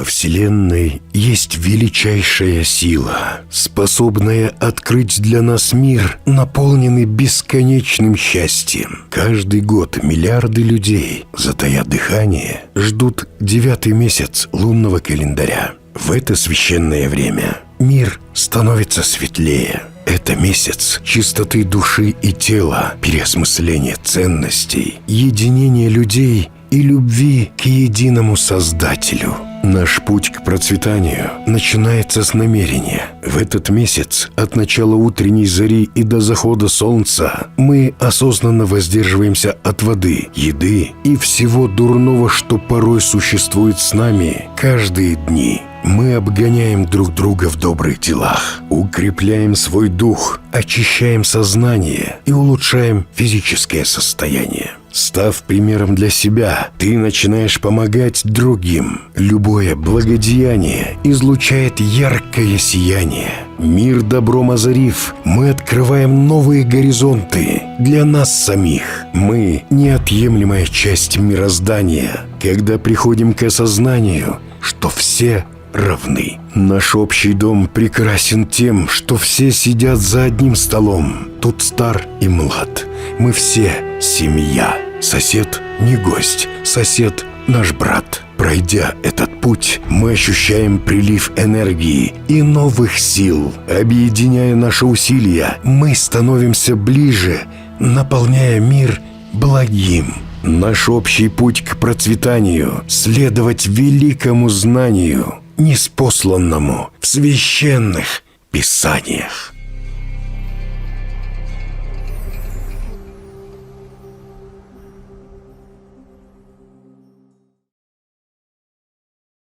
Вселенной есть величайшая сила, способная открыть для нас мир, наполненный бесконечным счастьем. Каждый год миллиарды людей, затая дыхание, ждут 9-й месяц лунного календаря. В это священное время мир становится светлее. Это месяц чистоты души и тела, переосмысления ценностей, единения людей и любви к единому Создателю. Наш путь к процветанию начинается с намерения. В этот месяц, от начала утренней зари и до захода солнца, мы осознанно воздерживаемся от воды, еды и всего дурного, что порой существует с нами каждые дни. Мы обгоняем друг друга в добрых делах, укрепляем свой дух, очищаем сознание и улучшаем физическое состояние. Став примером для себя, ты начинаешь помогать другим. Любое благодеяние излучает яркое сияние. Мир добром озарив, мы открываем новые горизонты для нас самих. Мы – неотъемлемая часть мироздания, когда приходим к осознанию, что все равны. Наш общий дом прекрасен тем, что все сидят за одним столом. Тут стар и млад. Мы все семья. Сосед не гость, сосед наш брат. Пройдя этот путь, мы ощущаем прилив энергии и новых сил. Объединяя наши усилия, мы становимся ближе, наполняя мир благим. Наш общий путь к процветанию – следовать великому знанию, ниспосланному в священных писаниях.